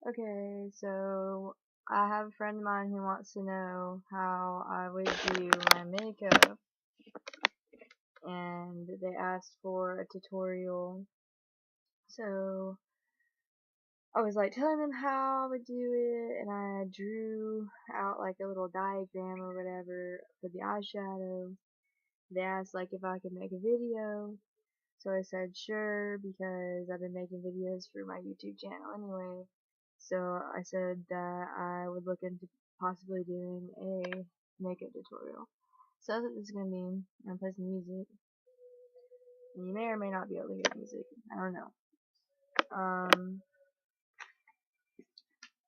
Okay, so I have a friend of mine who wants to know how I would do my makeup, and they asked for a tutorial. So I was like telling them how I would do it, and I drew out like a little diagram or whatever for the eyeshadow. They asked like if I could make a video, so I said sure, because I've been making videos for my YouTube channel anyway. So I said that I would look into possibly doing a makeup tutorial. So that's what this is going to be. I'm going to play some music. And you may or may not be able to hear the music. I don't know.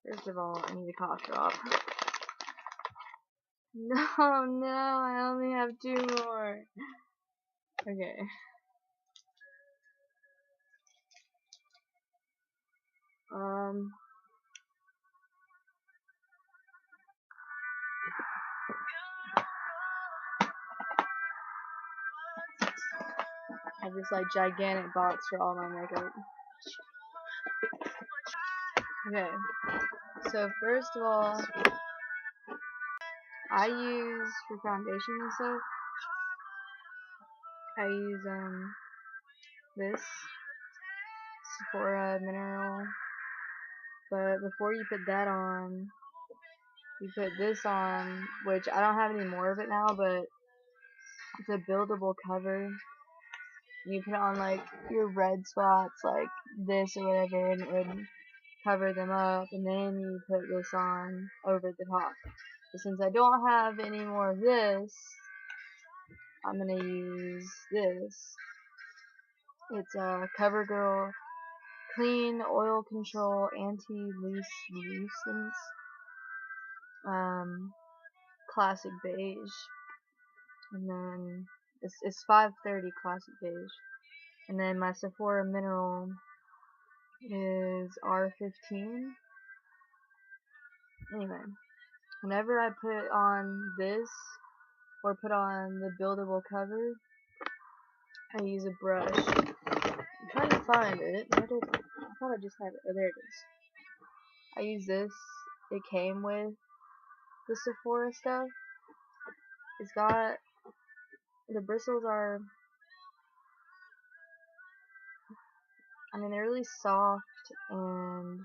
First of all, I need a cough drop. No, I only have 2 more. Okay. I have this like gigantic box for all my makeup. Okay. So first of all, I use for foundation and stuff, I use this Socorro mineral, but before you put that on, you put this on, which I don't have any more of it now, but it's a buildable cover. You put it on like your red spots like this or whatever, and it would cover them up, and then you put this on over the top. But since I don't have any more of this, I'm gonna use this. It's a CoverGirl Clean Oil Control Anti-Lucence Classic Beige, and then it's 530 Classic Beige, and then my Sephora Mineral is R15. Anyway, whenever I put on this or put on the buildable cover, I use a brush. I'm trying to find it. I thought I just had it. Oh, there it is. I use this. It came with the Sephora stuff. It's got, the bristles are, I mean, they're really soft, and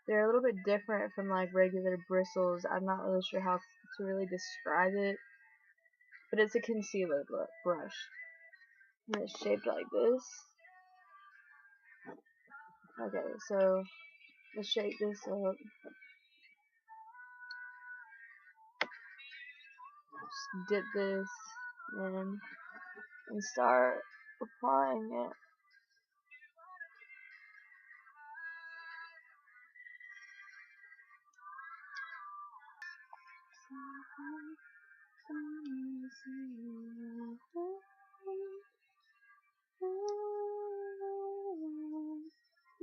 they're a little bit different from like regular bristles. I'm not really sure how to really describe it, but it's a concealer brush, and it's shaped like this. Okay, so let's shake this up. Just dip this in and start applying it.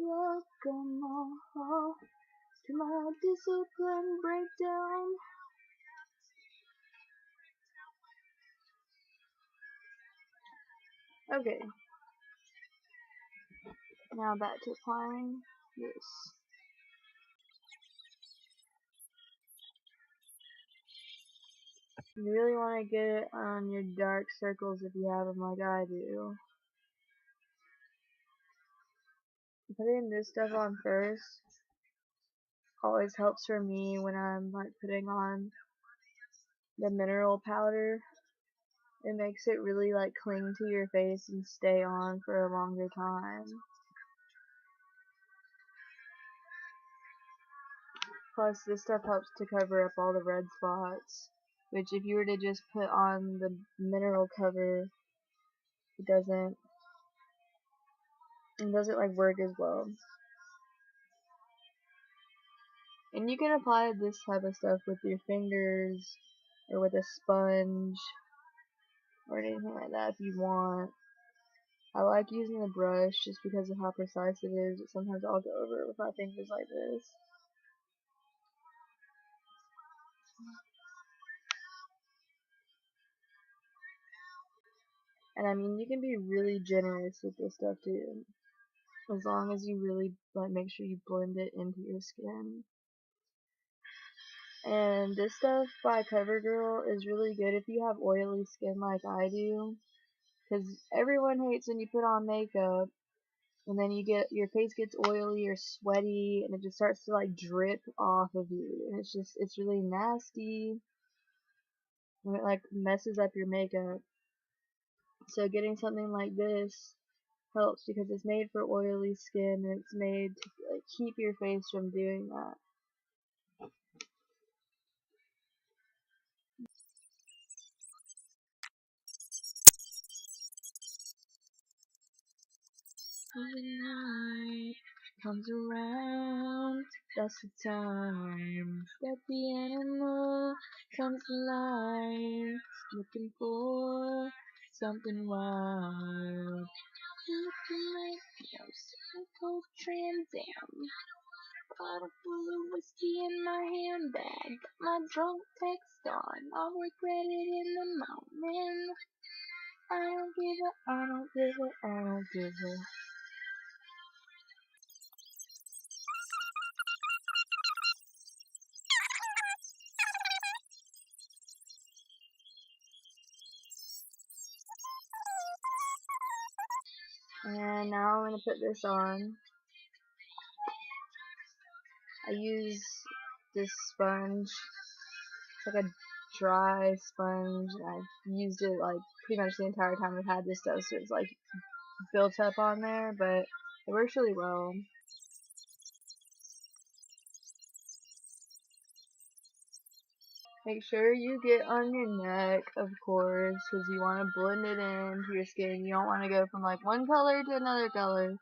Welcome all to my discipline breakdown. Okay, now back to applying this. You really want to get it on your dark circles if you have them like I do. Putting this stuff on first always helps for me when I'm like putting on the mineral powder. It makes it really like cling to your face and stay on for a longer time. Plus this stuff helps to cover up all the red spots, which if you were to just put on the mineral cover, it doesn't like work as well. And you can apply this type of stuff with your fingers or with a sponge or anything like that if you want. I like using the brush just because of how precise it is, but sometimes I'll go over it with my fingers like this. And I mean, you can be really generous with this stuff too. as long as you really like make sure you blend it into your skin. And this stuff by CoverGirl is really good if you have oily skin like I do, because everyone hates when you put on makeup and then your face gets oily or sweaty and it just starts to like drip off of you, and it's really nasty and it like messes up your makeup. So getting something like this helps because it's made for oily skin and it's made to like keep your face from doing that. When the night comes around, that's the time that the animal comes alive, looking for something wild. Looking like a circle Trans Am. Bottle full of whiskey in my handbag. Got my drunk text on. I'll regret it in the morning. I don't give a, I don't give a, I don't give a. And now I'm going to put this on. I use this sponge. It's like a dry sponge. And I've used it like pretty much the entire time I've had this stuff, so it's like built up on there, but it works really well. Make sure you get on your neck, of course, because you want to blend it into your skin. You don't want to go from like one color to another color.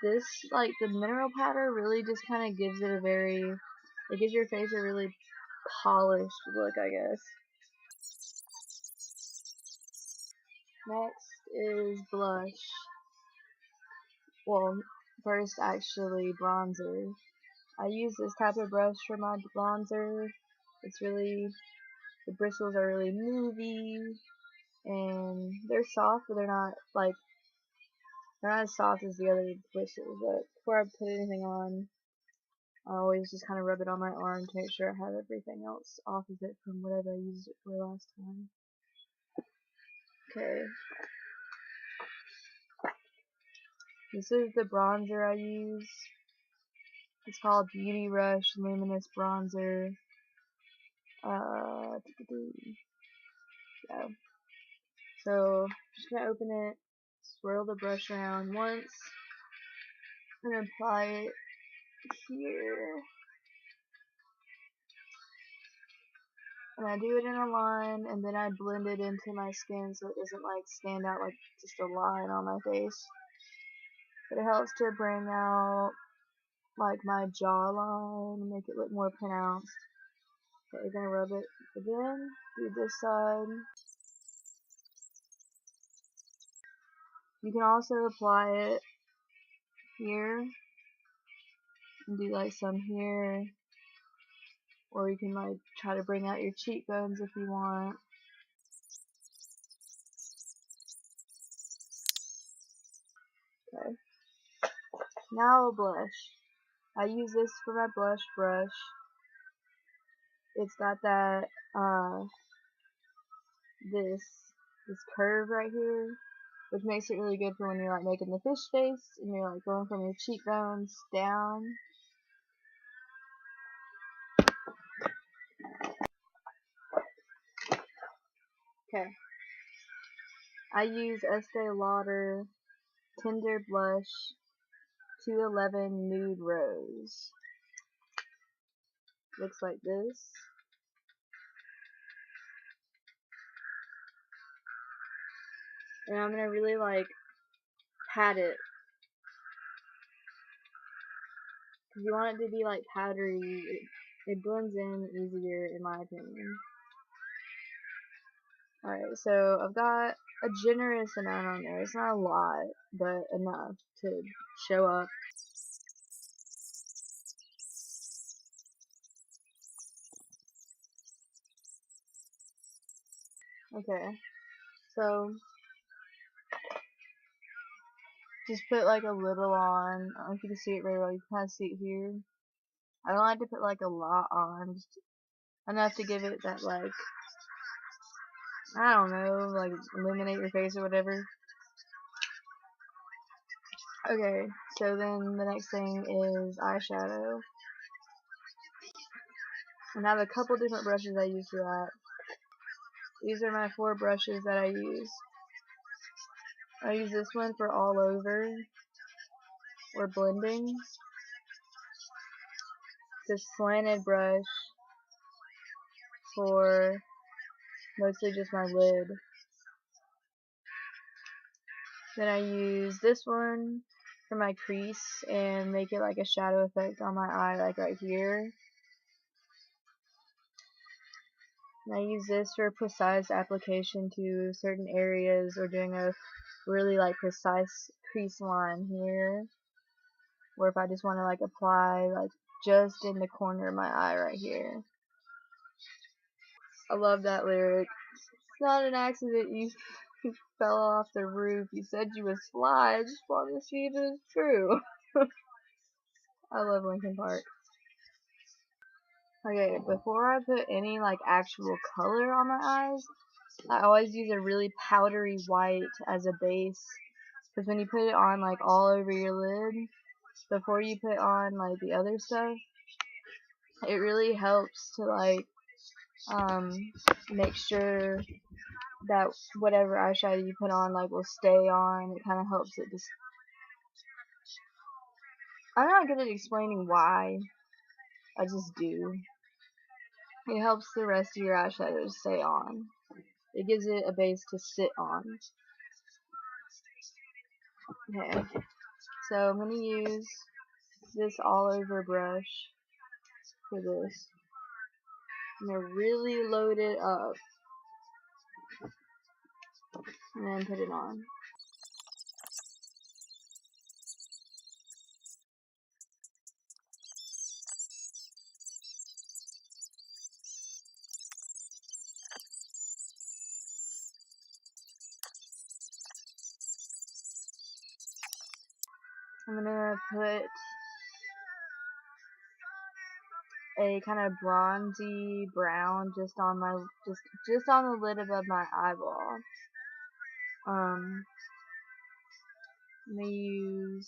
This, like, the mineral powder really just kind of gives it it gives your face a really polished look, I guess. Next is blush. Well, first actually bronzer. I use this type of brush for my bronzer. The bristles are really movie, and they're soft, but they're not as soft as the other bristles. But before I put anything on, I always just kind of rub it on my arm to make sure I have everything else off of it from whatever I used it for last time. Okay. This is the bronzer I use. It's called Beauty Rush Luminous Bronzer. Yeah. So, just gonna open it, swirl the brush around once, and apply it here. And I do it in a line, and then I blend it into my skin so it doesn't like stand out like just a line on my face. But it helps to bring out like my jawline and make it look more pronounced. Okay, we're gonna rub it again, do this side. You can also apply it here, and do like some here, or you can like try to bring out your cheekbones if you want. Okay. Now a blush. I use this for my blush brush. It's got that this curve right here, which makes it really good for when you're like making the fish face and you're like going from your cheekbones down. Okay. I use Estee Lauder Tender Blush 211 Nude Rose. Looks like this. And I'm gonna really like pat it, because you want it to be like powdery. It blends in easier in my opinion. Alright, so I've got a generous amount on there. It's not a lot, but enough to show up. Okay. So just put like a little on. I don't know if you can see it very well. You can kind of see it here. I don't like to put like a lot on, just enough to give it that, like, I don't know, like illuminate your face or whatever. Okay, so then the next thing is eyeshadow. And I have a couple different brushes I use for that. These are my 4 brushes that I use. I use this one for all over or blending. This slanted brush for mostly just my lid. Then I use this one for my crease and make it like a shadow effect on my eye, like right here. And I use this for precise application to certain areas or doing a really like precise crease line here. Or if I just want to like apply like just in the corner of my eye right here. I love that lyric. It's not an accident you fell off the roof. You said you would fly. I just wanted to see if it was true. I love Linkin Park. Okay, before I put any like actual color on my eyes, I always use a really powdery white as a base. Because when you put it on like all over your lid, before you put on like the other stuff, it really helps to like make sure that whatever eyeshadow you put on like will stay on. It kind of helps it just. I'm not good at explaining why. I just do. It helps the rest of your eyeshadow to stay on. It gives it a base to sit on. Okay, so I'm gonna use this all over brush for this. I'm gonna really load it up and then put it on. I'm gonna put a kind of bronzy brown just on my just on the lid above my eyeball. I'm gonna use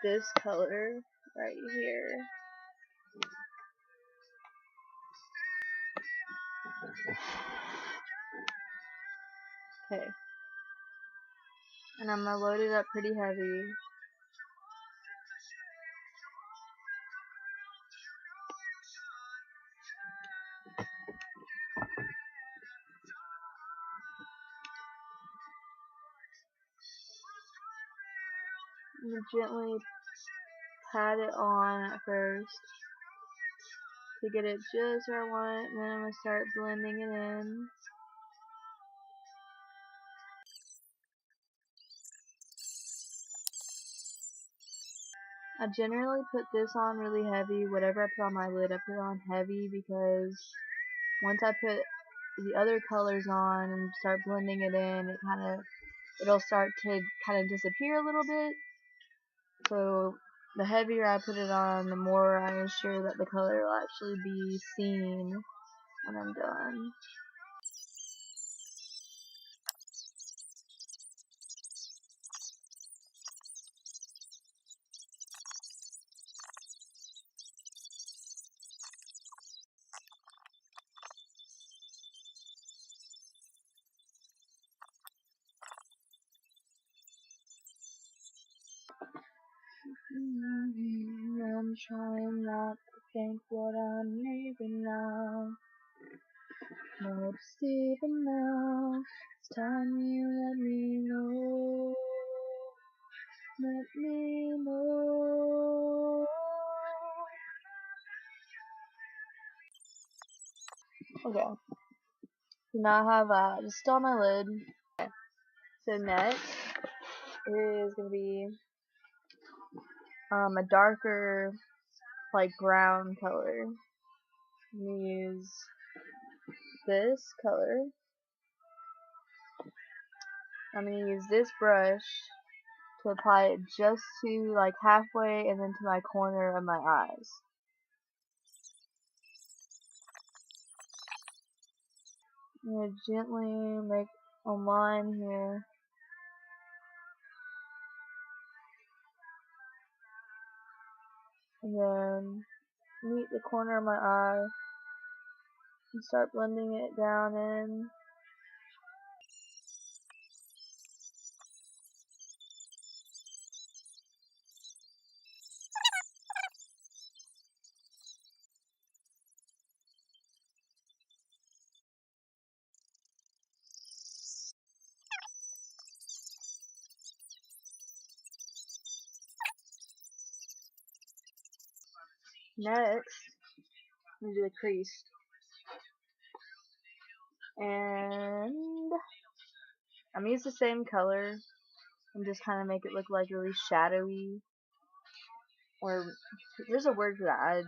this color right here. Okay. And I'm gonna load it up pretty heavy. I'm gonna gently pat it on at first to get it just where I want it, and then I'm gonna start blending it in. I generally put this on really heavy. Whatever I put on my lid, I put it on heavy because once I put the other colors on and start blending it in, it'll start to kind of disappear a little bit. So the heavier I put it on, the more I ensure that the color will actually be seen when I'm done. I'm trying not to think what I'm leaving now. But even now, it's time you let me know. Let me know. Okay. So now I have just on my lid. Okay. So next is gonna be a darker like brown color. I'm gonna use this color. I'm gonna use this brush to apply it just to like halfway and then to my corner of my eyes. I'm gonna gently make a line here. And then meet the corner of my eye and start blending it down in. Next, I'm gonna do a crease. And I'm gonna use the same color and just kind of make it look like really shadowy. Or there's a word for that.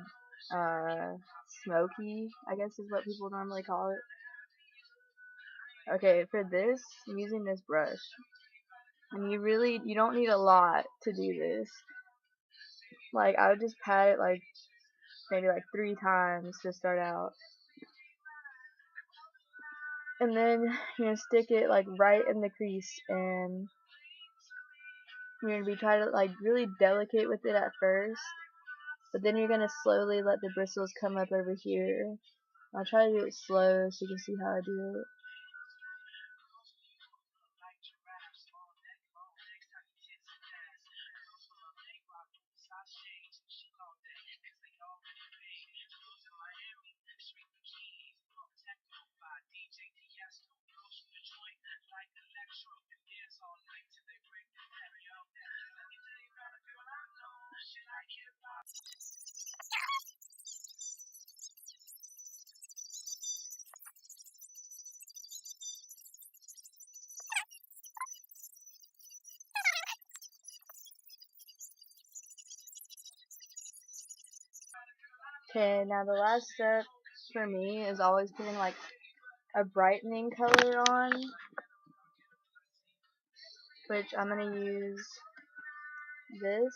Smoky, I guess is what people normally call it. Okay, for this, I'm using this brush. And you don't need a lot to do this. Like, I would just pat it like, maybe like 3 times to start out. And then you're gonna stick it like right in the crease, and you're gonna be trying to like really delicate with it at first, but then you're gonna slowly let the bristles come up over here. I'll try to do it slow so you can see how I do it. Okay, now the last step for me is always putting like a brightening color on, which I'm gonna use this.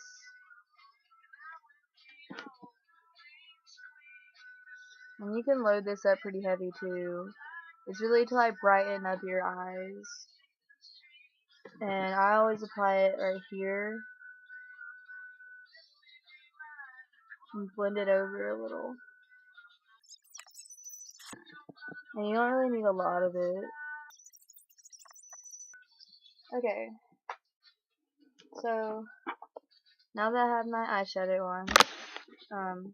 And you can load this up pretty heavy too. It's really to like brighten up your eyes. And I always apply it right here and blend it over a little. And you don't really need a lot of it. Okay, so now that I have my eyeshadow on,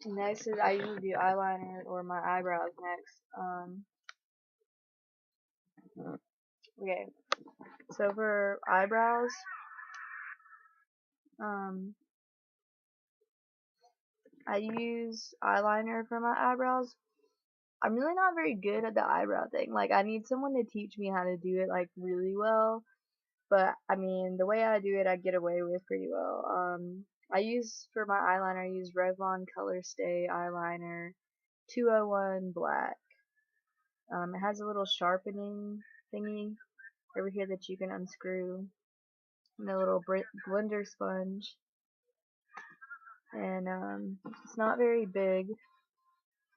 next is I usually do eyeliner or my eyebrows next. Okay, so for eyebrows, I use eyeliner for my eyebrows. I'm really not very good at the eyebrow thing. Like, I need someone to teach me how to do it like really well. But I mean, the way I do it, I get away with pretty well. I use for my eyeliner, I use Revlon Color Stay eyeliner, 201 black. It has a little sharpening thingy over here that you can unscrew, and a little blender sponge. And it's not very big.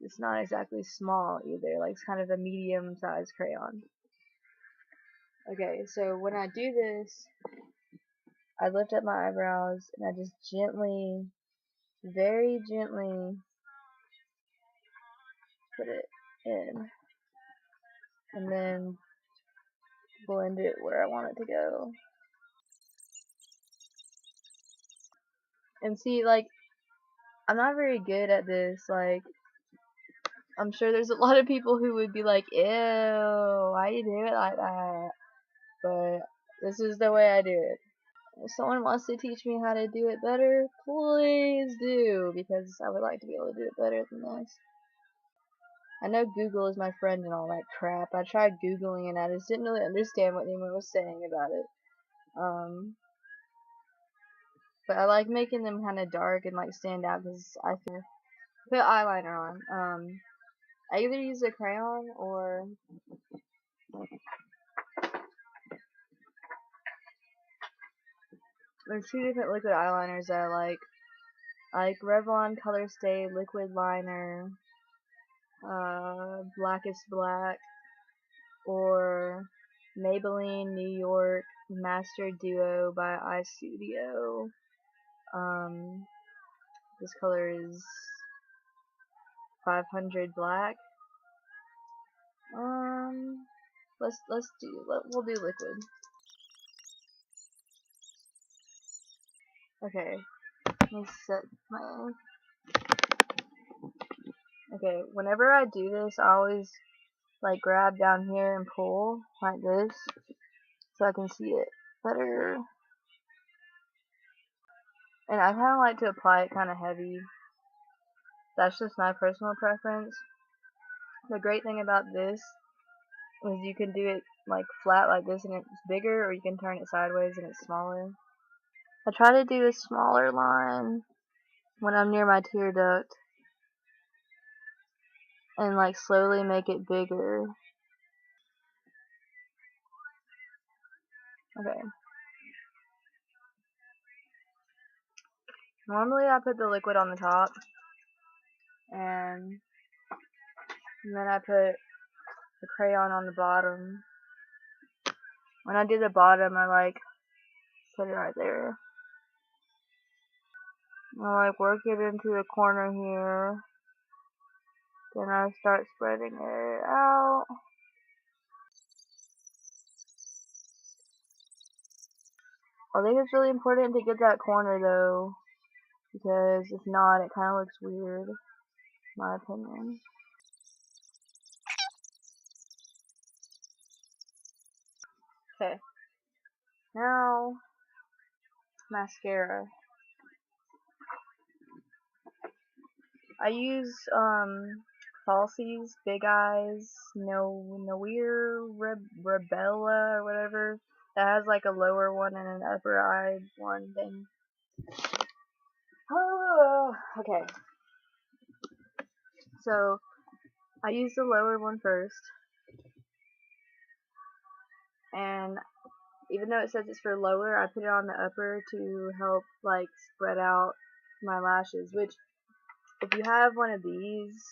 It's not exactly small either. Like, it's kind of a medium-sized crayon. Okay, so when I do this, I lift up my eyebrows and I just gently, very gently put it in, and then blend it where I want it to go. And see, like, I'm not very good at this. Like, I'm sure there's a lot of people who would be like, ew, why you do it like that? But this is the way I do it. If someone wants to teach me how to do it better, please do, because I would like to be able to do it better than this. I know Google is my friend and all that crap. I tried Googling and I just didn't really understand what anyone was saying about it. But I like making them kind of dark and like stand out because I feel put eyeliner on. I either use a crayon or there's two different liquid eyeliners that I like Revlon Color Stay Liquid Liner, Blackest Black, or Maybelline New York Master Duo by iStudio. This color is 500 black. We'll do liquid. Okay, let me set my. Okay, whenever I do this, I always like grab down here and pull like this so I can see it better. And I kind of like to apply it kind of heavy. That's just my personal preference. The great thing about this is you can do it like flat like this and it's bigger, or you can turn it sideways and it's smaller. I try to do a smaller line when I'm near my tear duct and like slowly make it bigger. Okay. Normally I put the liquid on the top and then I put the crayon on the bottom. When I do the bottom, I like put it right there. I like work it into the corner here. Then I start spreading it out. I think it's really important to get that corner though, because if not, it kind of looks weird, in my opinion. Okay, now mascara. I use Falsies Big Eyes Rebella or whatever. That has like a lower one and an upper eye one thing. Oh, okay. So I use the lower one first, and even though it says it's for lower, I put it on the upper to help like spread out my lashes, which if you have one of these,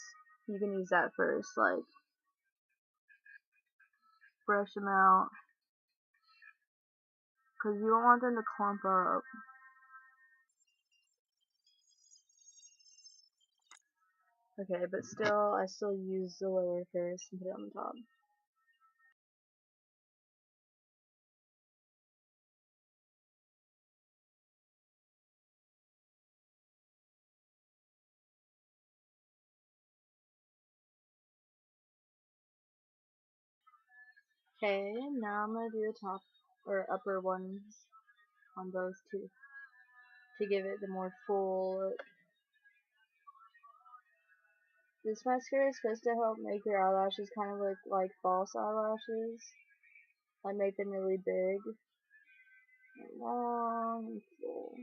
you can use that first, like brush them out, because you don't want them to clump up. Okay, but still, I still use the lower first and put it on the top. Okay, now I'm gonna do the top or upper ones on both too, to give it the more full look. This mascara is supposed to help make your eyelashes kind of look like false eyelashes, like make them really big, and long, and full.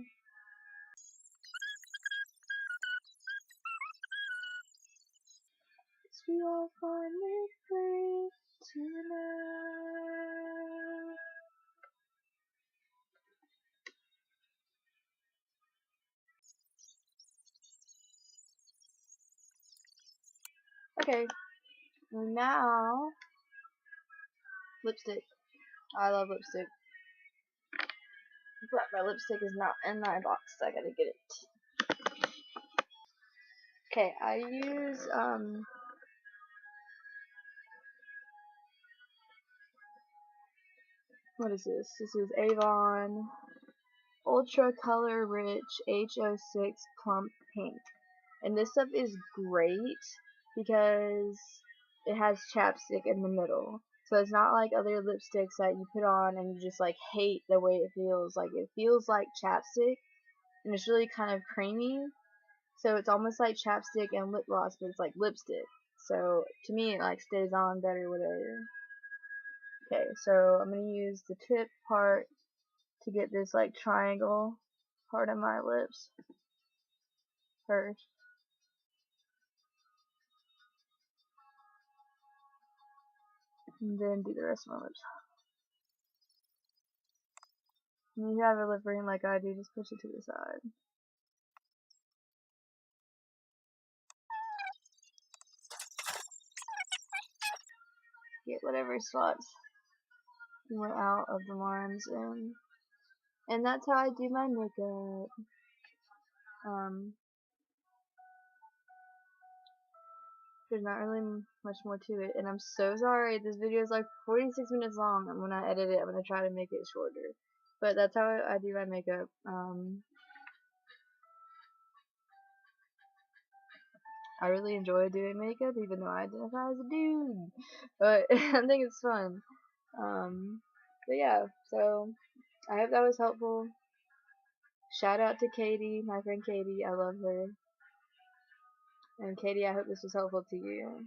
We all finally free tonight. Okay, now lipstick. I love lipstick, but my lipstick is not in my box, so I gotta get it. Okay, I use what is this? This is Avon Ultra Color Rich H06 Plump Pink. And this stuff is great because it has chapstick in the middle. So it's not like other lipsticks that you put on and you just like hate the way it feels. Like it feels like chapstick and it's really kind of creamy. So it's almost like chapstick and lip gloss, but it's like lipstick. So to me it like stays on better, whatever. Okay, so I'm gonna use the tip part to get this like triangle part of my lips first. And then do the rest of my lips. And if you have a lip ring like I do, just push it to the side. Get whatever spots went out of the lines in. And that's how I do my makeup. There's not really much more to it, and I'm so sorry. This video is like 46 minutes long, and when I edit it, I'm gonna try to make it shorter. But that's how I do my makeup. I really enjoy doing makeup, even though I identify as a dude. But I think it's fun. But yeah, so I hope that was helpful. Shout out to Katie, my friend Katie. I love her. And Katie, I hope this was helpful to you.